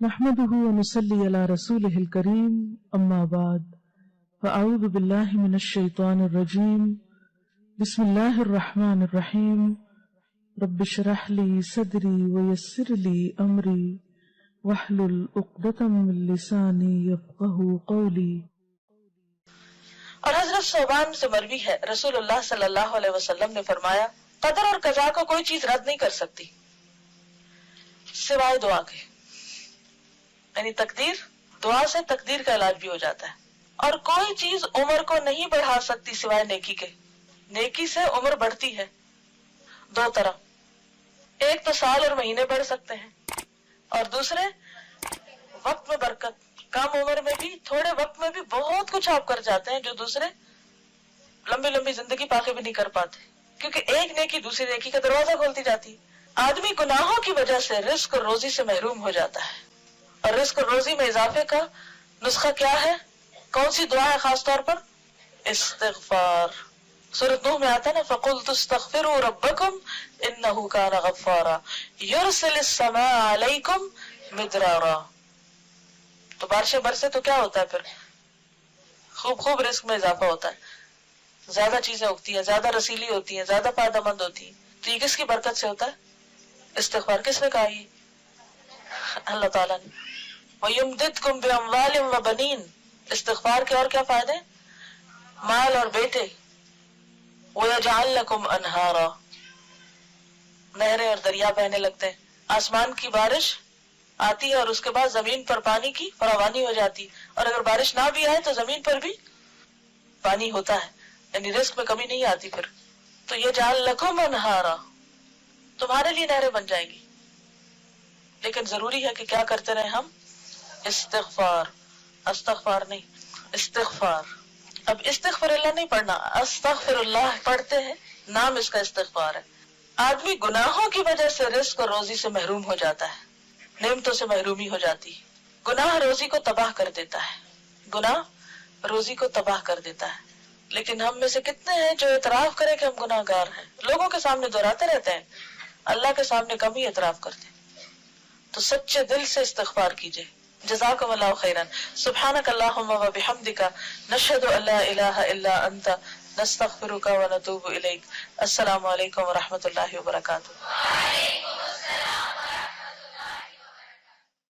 نحمده ونصلي على رسوله الكريم اما بعد فاعوذ بالله من الشيطان الرجيم بسم الله الرحمن الرحيم رب اشرح لي صدري ويسر لي امري واحلل عقدة من لساني يفقهوا قولي۔ اور حضرت صوبان سے مروی ہے رسول اللہ صلی اللہ علیہ وسلم نے فرمایا قدر اور قضا کو کوئی چیز رد نہیں کر سکتی سوائے دعا کے، یعنی تقدیر، دعا سے تقدیر کا علاج بھی ہو جاتا ہے۔ اور کوئی چیز عمر کو نہیں بڑھا سکتی سوائے نیکی کے، نیکی سے عمر بڑھتی ہے دو طرح، ایک تو سال اور مہینے بڑھ سکتے ہیں، اور دوسرے وقت میں برکت، کم عمر میں بھی تھوڑے وقت میں بھی بہت کچھ آپ کر جاتے ہیں جو دوسرے لمبی لمبی زندگی پا کے بھی نہیں کر پاتے، کیونکہ ایک نیکی دوسری نیکی کا دروازہ کھولتی جاتی ہے۔ آدمی گناہوں کی وجہ سے رزق اور روزی سے محروم ہو جاتا ہے، اور رزق اور روزی میں اضافے کا نسخہ کیا ہے؟ کون سی دعا ہے خاص طور پر؟ استغفار۔ سورۃ نوح میں آتا ہے نا فَقُلْتُ اسْتَغْفِرُوا رَبَّكُمْ إِنَّهُ كَانَ غَفَّارًا يُرْسِلِ السَّمَاءَ عَلَيْكُمْ مِدْرَارًا۔ تو بارشیں برسے تو کیا ہوتا ہے پھر؟ خوب رزق میں اضافہ ہوتا ہے، زیادہ چیزیں اگتی ہیں، زیادہ رسیلی ہوتی ہیں، زیادہ فائدہ مند ہوتی ہیں۔ تو یہ کس کی برکت سے ہوتا ہے؟ استغفار۔ کس نے کہا یہ؟ اللہ تعالیٰ نے۔ وَيُمْدِدْكُمْ بِأَمْوَالٍ وَبَنِينَ۔ استغفار کے اور کیا فائدے؟ مال اور بیٹے۔ وَيَجْعَلْ لَكُمْ أَنْهَارًا۔ نہریں اور دریا بہنے لگتے ہیں، آسمان کی بارش آتی ہے اور اس کے بعد زمین پر پانی کی فراوانی ہو جاتی، اور اگر بارش نہ بھی آئے تو زمین پر بھی پانی ہوتا ہے، یعنی رزق میں کمی نہیں آتی پھر۔ تو يَجْعَلْ لَكُمْ أَنْهَارًا، تمہارے لیے نہریں بن جائیں گی۔ لیکن ضروری ہے کہ کیا کرتے رہے ہم؟ استغفار، استغفار نہیں، استغفار۔ اب استغفر اللہ نہیں پڑھنا، استغفر اللہ پڑھتے ہیں، نام اس کا استغفار ہے۔ آدمی گناہوں کی وجہ سے رزق اور روزی سے محروم ہو جاتا ہے، نعمتوں سے محرومی ہو جاتی ہے۔ گناہ روزی کو تباہ کر دیتا ہے، گناہ روزی کو تباہ کر دیتا ہے۔ لیکن ہم میں سے کتنے ہیں جو اعتراف کریں کہ ہم گناہ گار ہیں؟ لوگوں کے سامنے دہراتے رہتے ہیں، اللہ کے سامنے کم ہی اعتراف کرتے ہیں۔ تو سچے دل سے استغفار کیجئے۔ جزاکم اللہ خیرا۔ سبحانک اللہم و بحمدک، نشہد ان لا الہ الا انت، نستغفرک و نتوب الیک۔ السلام علیکم و رحمۃ اللہ وبرکاتہ۔